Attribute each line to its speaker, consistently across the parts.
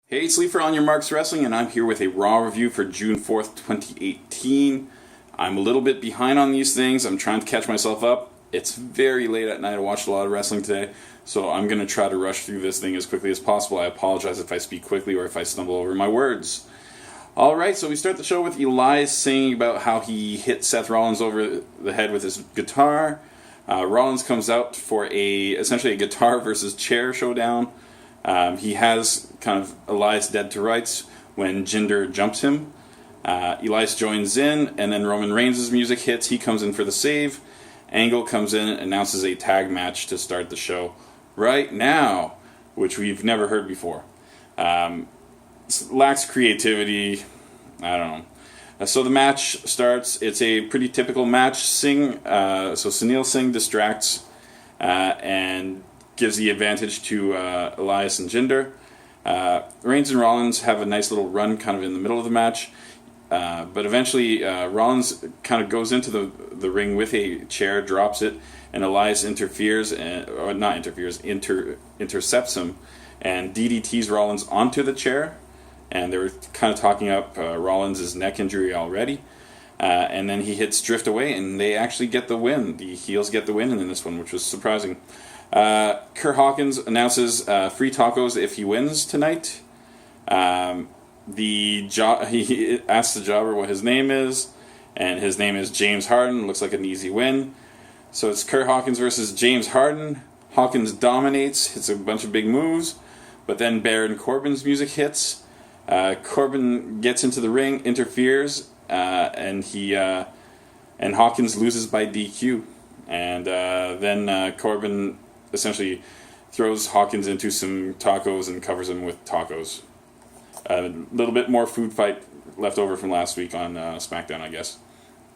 Speaker 1: Hey, it's Lee for On Your Marks Wrestling, and I'm here with a Raw review for June 4th, 2018. I'm a little bit behind on these things. I'm trying to catch myself up. It's very late at night. I watched a lot of wrestling today, so I'm going to try to rush through this thing as quickly as possible. I apologize if I speak quickly or if I stumble over my words. Alright, so we start the show with Elias singing about how he hit Seth Rollins over the head with his guitar. Rollins comes out for essentially a guitar versus chair showdown. He has kind of Elias dead to rights when Jinder jumps him. Elias joins in, and then Roman Reigns' music hits. He comes in for the save. Angle comes in and announces a tag match to start the show right now, which we've never heard before. Lacks creativity. I don't know. So the match starts. It's a pretty typical match. So Sunil Singh distracts and gives the advantage to Elias and Jinder. Reigns and Rollins have a nice little run kind of in the middle of the match. But eventually Rollins kind of goes into the ring with a chair, drops it, and Elias intercepts him and DDTs Rollins onto the chair. And they were kind of talking up Rollins' neck injury already. And then he hits Drift Away, and they actually get the win. The heels get the win in this one, which was surprising. Kurt Hawkins announces free tacos if he wins tonight. He asks the jobber what his name is, and his name is James Harden. Looks like an easy win. So it's Kurt Hawkins versus James Harden. Hawkins dominates, hits a bunch of big moves, but then Baron Corbin's music hits. Corbin gets into the ring, interferes, and Hawkins loses by DQ. And then Corbin essentially throws Hawkins into some tacos and covers him with tacos. A little bit more food fight left over from last week on SmackDown, I guess.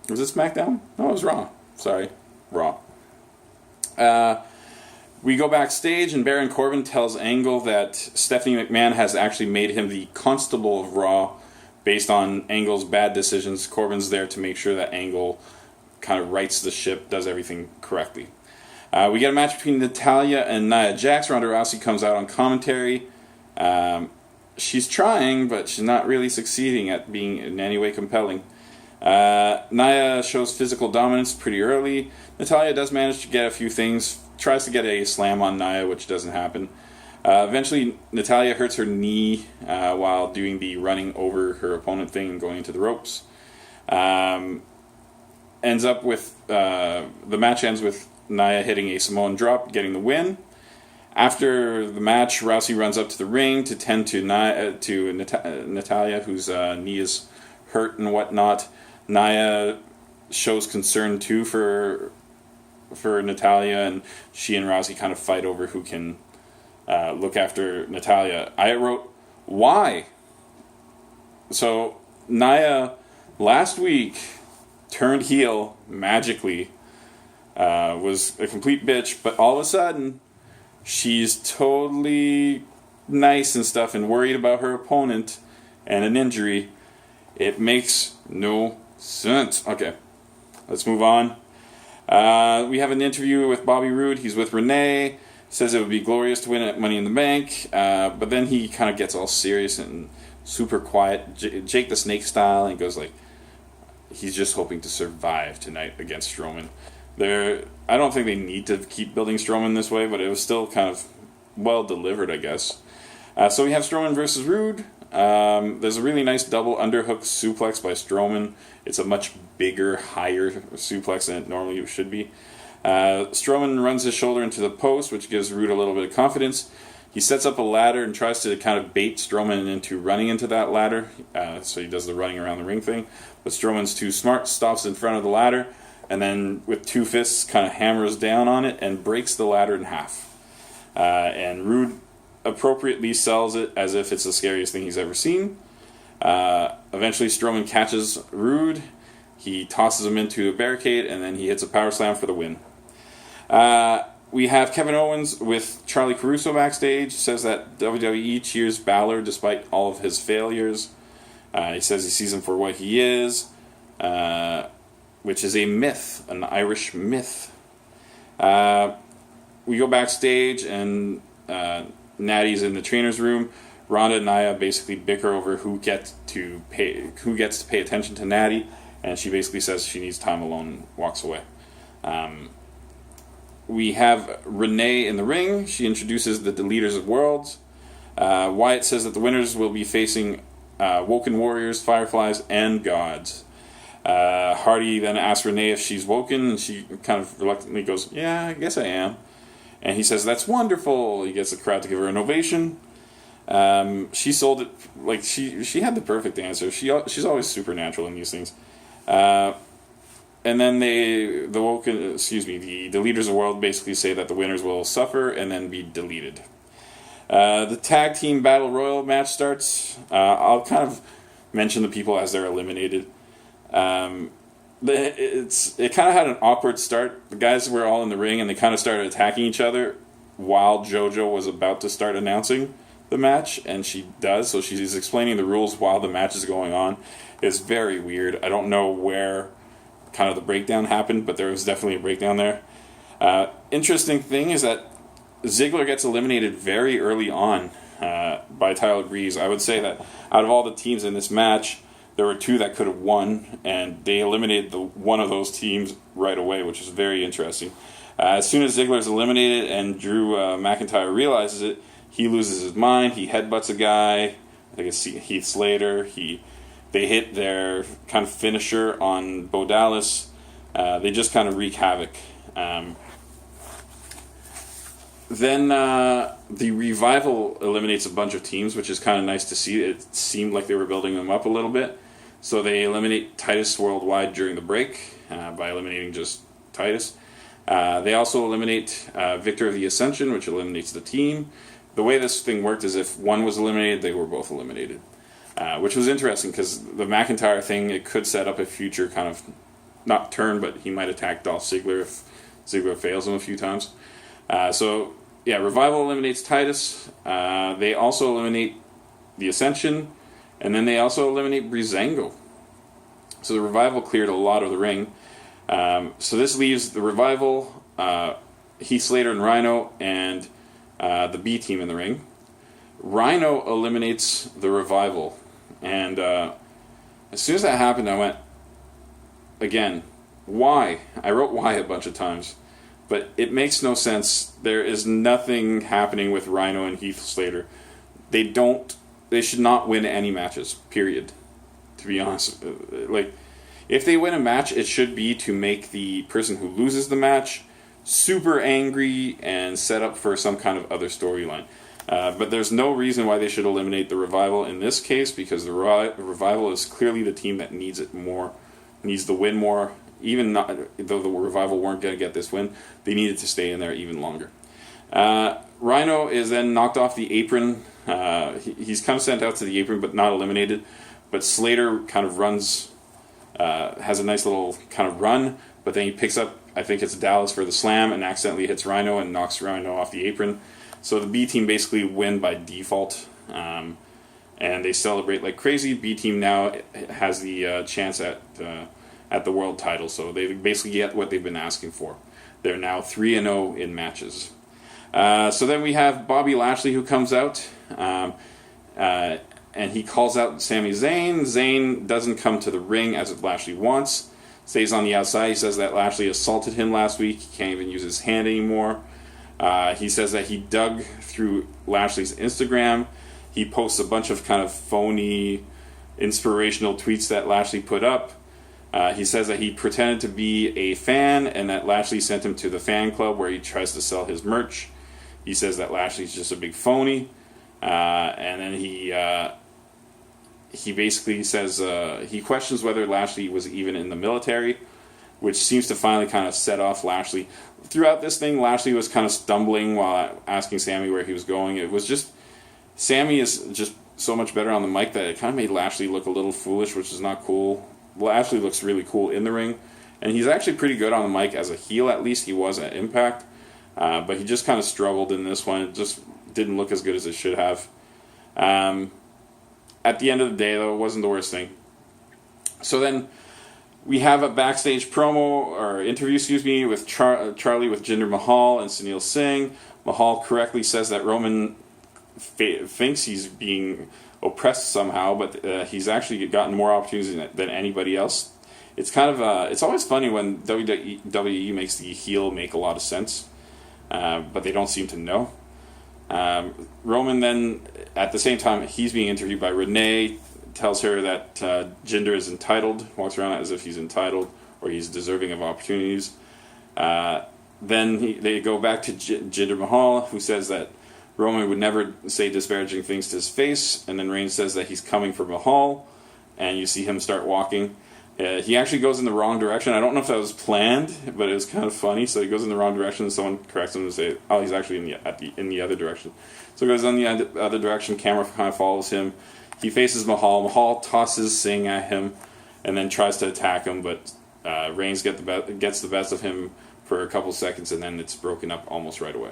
Speaker 1: Was it SmackDown? No, it was Raw. Sorry, Raw. We go backstage, and Baron Corbin tells Angle that Stephanie McMahon has actually made him the Constable of Raw based on Angle's bad decisions. Corbin's there to make sure that Angle kind of rights the ship, does everything correctly. We get a match between Natalya and Nia Jax. Ronda Rousey comes out on commentary. She's trying, but she's not really succeeding at being in any way compelling. Nia shows physical dominance pretty early. Natalya does manage to get a few things. Tries to get a slam on Nia, which doesn't happen. Eventually, Natalya hurts her knee while doing the running over her opponent thing and going into the ropes. The match ends with Nia hitting a Samoan drop, getting the win. After the match, Rousey runs up to the ring to tend to Natalya, whose knee is hurt and whatnot. Nia shows concern too for Natalya, and she and Rousey kind of fight over who can look after Natalya. I wrote, why? So Nia last week turned heel magically, was a complete bitch, but all of a sudden she's totally nice and stuff and worried about her opponent and an injury. It makes no sense. Okay, let's move on. We have an interview with Bobby Roode. He's with Renee. Says it would be glorious to win at Money in the Bank, but then he kind of gets all serious and super quiet, Jake the Snake style, and goes like, he's just hoping to survive tonight against Strowman. I don't think they need to keep building Strowman this way, but it was still kind of well delivered, I guess. So we have Strowman versus Roode. There's a really nice double underhook suplex by Strowman. It's a much bigger, higher suplex than it normally should be. Strowman runs his shoulder into the post, which gives Roode a little bit of confidence. He sets up a ladder and tries to kind of bait Strowman into running into that ladder. So he does the running around the ring thing. But Strowman's too smart, stops in front of the ladder, and then with two fists kind of hammers down on it and breaks the ladder in half. And Roode appropriately sells it as if it's the scariest thing he's ever seen. Eventually Strowman catches Roode. He tosses him into a barricade, and then he hits a power slam for the win. We have Kevin Owens with Charlie Caruso backstage. Says that WWE cheers Balor despite all of his failures. He says he sees him for what he is, which is a myth, an Irish myth. We go backstage, and Natty's in the trainer's room. Ronda and Nia basically bicker over who gets to pay attention to Natty, and she basically says she needs time alone and walks away. We have Renee in the ring. She introduces the Deleters of Worlds. Wyatt says that the winners will be facing Woken Warriors, Fireflies, and Gods. Hardy then asks Renee if she's woken, and she kind of reluctantly goes, "Yeah, I guess I am." And he says, "That's wonderful." He gets the crowd to give her an ovation. She sold it like she had the perfect answer. She's always supernatural in these things. And then the Deleters of the World basically say that the winners will suffer and then be deleted. The tag team battle royal match starts. I'll kind of mention the people as they're eliminated. It kind of had an awkward start. The guys were all in the ring and they kind of started attacking each other while JoJo was about to start announcing the match, and she does. So she's explaining the rules while the match is going on. It's very weird. I don't know where kind of the breakdown happened, but there was definitely a breakdown there. Interesting thing is that Ziggler gets eliminated very early on by Tyler Breeze. I would say that out of all the teams in this match, there were two that could have won, and they eliminated one of those teams right away, which is very interesting. As soon as Ziggler's eliminated and Drew McIntyre realizes it, he loses his mind. He headbutts a guy. I think it's Heath Slater. They hit their kind of finisher on Bo Dallas. They just kind of wreak havoc. Then the Revival eliminates a bunch of teams, which is kind of nice to see. It seemed like they were building them up a little bit. So they eliminate Titus Worldwide during the break by eliminating just Titus. They also eliminate Victor of the Ascension, which eliminates the team. The way this thing worked is if one was eliminated, they were both eliminated. Which was interesting because the McIntyre thing, it could set up a future kind of, not turn, but he might attack Dolph Ziggler if Ziggler fails him a few times. Revival eliminates Titus. They also eliminate the Ascension, and then they also eliminate Breezango. So the Revival cleared a lot of the ring. So this leaves the Revival, Heath Slater and Rhino, and the B team in the ring. Rhino eliminates the Revival, and as soon as that happened, I went, again, why? I wrote why a bunch of times, but it makes no sense. There is nothing happening with Rhino and Heath Slater. They should not win any matches, period, to be honest. Like, if they win a match, it should be to make the person who loses the match super angry and set up for some kind of other storyline. But there's no reason why they should eliminate the Revival in this case, because the Revival is clearly the team that needs it more, needs the win more. Even though the Revival weren't going to get this win, they needed to stay in there even longer. Rhino is then knocked off the apron. He's kind of sent out to the apron, but not eliminated. But Slater kind of has a nice little kind of run, but then he picks up, I think it's Dallas for the slam, and accidentally hits Rhino and knocks Rhino off the apron. So the B team basically win by default, and they celebrate like crazy. B team now has the chance at the world title, so they basically get what they've been asking for. They're now 3-0 in matches. So then we have Bobby Lashley who comes out, and he calls out Sami Zayn. Zayn doesn't come to the ring as if Lashley wants. Stays on the outside. He says that Lashley assaulted him last week. He can't even use his hand anymore. He says that he dug through Lashley's Instagram. He posts a bunch of kind of phony, inspirational tweets that Lashley put up. He says that he pretended to be a fan and that Lashley sent him to the fan club where he tries to sell his merch. He says that Lashley's just a big phony. And then he basically says he questions whether Lashley was even in the military, which seems to finally kind of set off Lashley. Throughout this thing, Lashley was kind of stumbling while asking Sami where he was going. It was just, Sami is just so much better on the mic that it kind of made Lashley look a little foolish, which is not cool. Lashley looks really cool in the ring, and he's actually pretty good on the mic as a heel, at least he was at Impact. But he just kind of struggled in this one. It just didn't look as good as it should have. At the end of the day, though, it wasn't the worst thing. So then we have a backstage promo, or interview, with Charlie with Jinder Mahal and Sunil Singh. Mahal correctly says that Roman thinks he's being oppressed somehow, but he's actually gotten more opportunities than anybody else. It's kind of it's always funny when WWE makes the heel make a lot of sense, but they don't seem to know. Roman then, at the same time, he's being interviewed by Renee, tells her that Jinder is entitled, walks around as if he's entitled or he's deserving of opportunities. Then they go back to Jinder Mahal, who says that Roman would never say disparaging things to his face, and then Reigns says that he's coming for Mahal, and you see him start walking. He actually goes in the wrong direction. I don't know if that was planned, but it was kind of funny. So he goes in the wrong direction, and someone corrects him to say, "Oh, he's actually in the other direction." So he goes in the other direction. Camera kind of follows him. He faces Mahal. Mahal tosses Singh at him, and then tries to attack him, but Reigns gets the best of him for a couple seconds, and then it's broken up almost right away.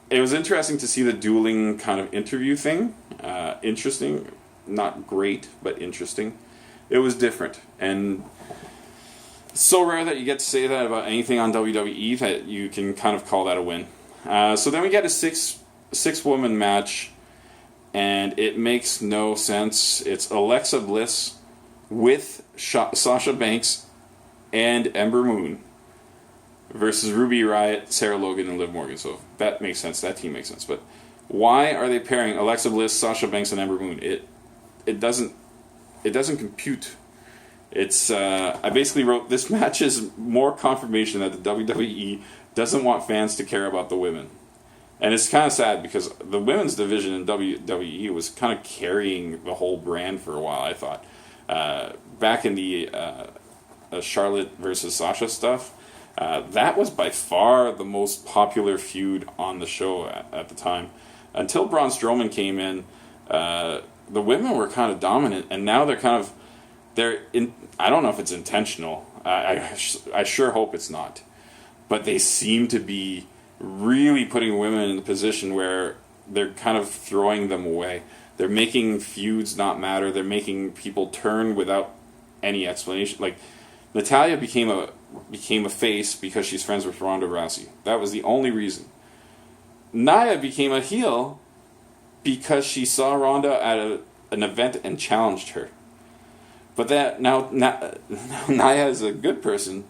Speaker 1: It was interesting to see the dueling kind of interview thing. Interesting. Not great, but interesting. It was different. And it's so rare that you get to say that about anything on WWE that you can kind of call that a win. So then we get a six-woman match, and it makes no sense. It's Alexa Bliss with Sasha Banks and Ember Moon versus Ruby Riott, Sarah Logan, and Liv Morgan. So that makes sense. That team makes sense. But why are they pairing Alexa Bliss, Sasha Banks, and Ember Moon? It doesn't compute. It's I basically wrote, this match is more confirmation that the WWE doesn't want fans to care about the women. And it's kind of sad because the women's division in WWE was kind of carrying the whole brand for a while, I thought. Back in the Charlotte versus Sasha stuff, that was by far the most popular feud on the show at the time. Until Braun Strowman came in, the women were kind of dominant, and now I don't know if it's intentional. I sure hope it's not. But they seem to be really putting women in a position where they're kind of throwing them away. They're making feuds not matter. They're making people turn without any explanation. Like, Natalya became a face because she's friends with Ronda Rousey. That was the only reason. Nia became a heel because she saw Ronda at an event and challenged her. But that now Nia is a good person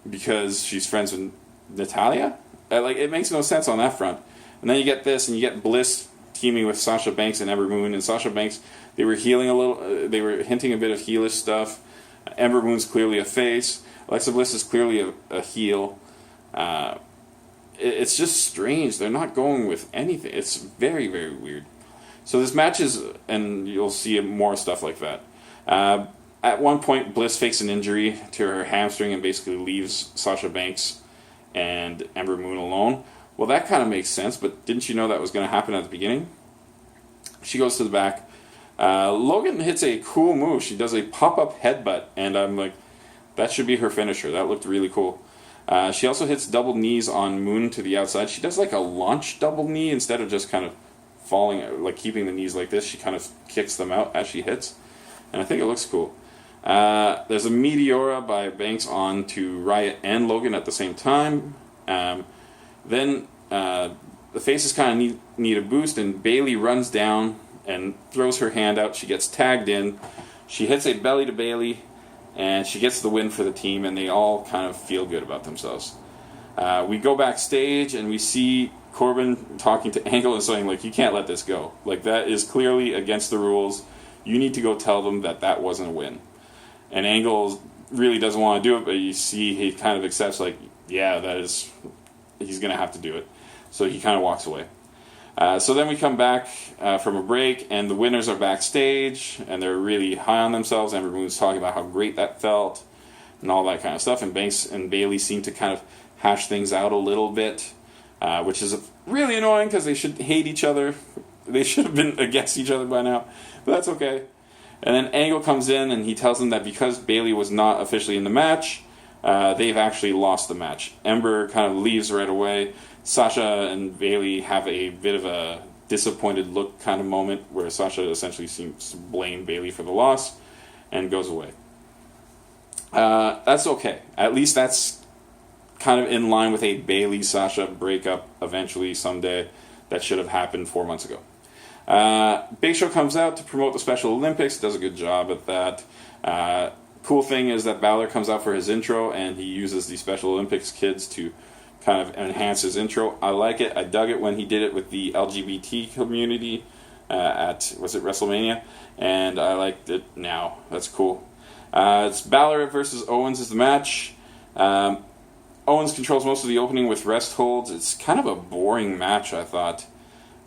Speaker 1: because she's friends with Natalya. It makes no sense on that front. And then you get this, and you get Bliss teaming with Sasha Banks and Ember Moon. And Sasha Banks, they were healing a little. They were hinting a bit of heelish stuff. Ember Moon's clearly a face. Alexa Bliss is clearly a heel. It's just strange. They're not going with anything. It's very, very weird. So this match is, and you'll see more stuff like that. At one point, Bliss fakes an injury to her hamstring and basically leaves Sasha Banks and Ember Moon alone. Well, that kind of makes sense, but didn't you know that was going to happen at the beginning? She goes to the back. Logan hits a cool move. She does a pop-up headbutt, and I'm like, that should be her finisher. That looked really cool. She also hits double knees on Moon to the outside. She does like a launch double knee instead of just kind of falling, like keeping the knees like this. She kind of kicks them out as she hits, and I think it looks cool. There's a Meteora by Banks on to Riott and Logan at the same time. Then the faces kind of need a boost, and Bayley runs down and throws her hand out. She gets tagged in. She hits a belly to Bayley, and she gets the win for the team, and they all kind of feel good about themselves. We go backstage, and we see Corbin talking to Angle and saying, like, you can't let this go. Like, that is clearly against the rules. You need to go tell them that wasn't a win. And Angle really doesn't want to do it, but you see he kind of accepts, like, yeah, he's going to have to do it. So he kind of walks away. So then we come back from a break, and the winners are backstage, and they're really high on themselves. Ember Moon's talking about how great that felt, and all that kind of stuff. And Banks and Bayley seem to kind of hash things out a little bit, which is really annoying because they should hate each other. They should have been against each other by now, but that's okay. And then Angle comes in, and he tells them that because Bayley was not officially in the match, they've actually lost the match. Ember kind of leaves right away. Sasha and Bayley have a bit of a disappointed look kind of moment where Sasha essentially seems to blame Bayley for the loss and goes away. That's okay. At least that's kind of in line with a Bayley-Sasha breakup eventually someday. that should have happened 4 months ago. Big Show comes out to promote the Special Olympics, does a good job at that. Cool thing is that Balor comes out for his intro, and he uses the Special Olympics kids to kind of enhance his intro. I like it. I dug it when he did it with the LGBT community was it WrestleMania? And I liked it now. That's cool. It's Balor versus Owens is the match. Owens controls most of the opening with rest holds. It's kind of a boring match, I thought.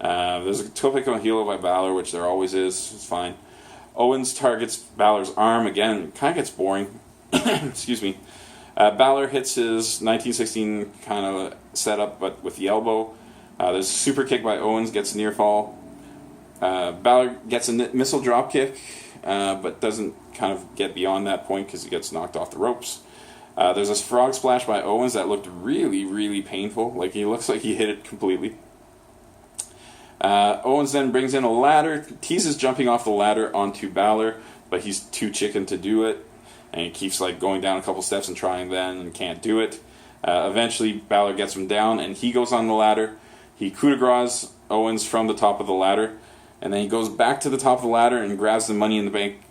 Speaker 1: There's a topic on heel by Balor, which there always is. It's fine. Owens targets Balor's arm. Again, kind of gets boring. Excuse me. Balor hits his 1916 kind of setup, but with the elbow. There's a super kick by Owens, gets near fall. Balor gets a missile drop kick, but doesn't kind of get beyond that point because he gets knocked off the ropes. There's a frog splash by Owens that looked really, really painful. Like, he looks like he hit it completely. Owens then brings in a ladder, teases jumping off the ladder onto Balor, but he's too chicken to do it. And he keeps like going down a couple steps and trying then and can't do it. Eventually, Balor gets him down and he goes on the ladder. He coup de grace Owens from the top of the ladder. And then he goes back to the top of the ladder and grabs the Money in the Bank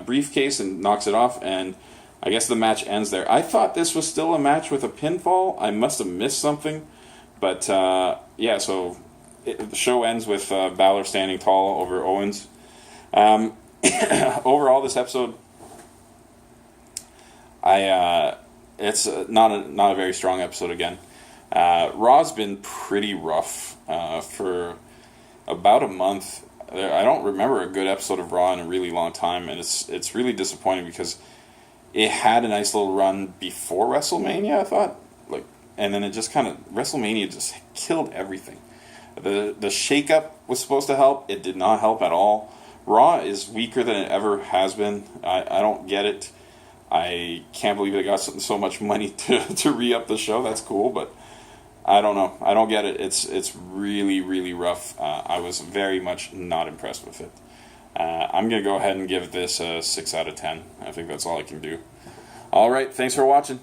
Speaker 1: briefcase and knocks it off. And I guess the match ends there. I thought this was still a match with a pinfall. I must have missed something. But yeah, so the show ends with Balor standing tall over Owens. Overall, this episode, it's not a very strong episode again. Raw's been pretty rough for about a month. I don't remember a good episode of Raw in a really long time, and it's really disappointing because it had a nice little run before WrestleMania, I thought, and then it just kind of WrestleMania just killed everything. The shakeup was supposed to help. It did not help at all. Raw is weaker than it ever has been. I don't get it. I can't believe they got so much money to re-up the show. That's cool, but I don't know. I don't get it. It's really, really rough. I was very much not impressed with it. I'm going to go ahead and give this a 6 out of 10. I think that's all I can do. All right, thanks for watching.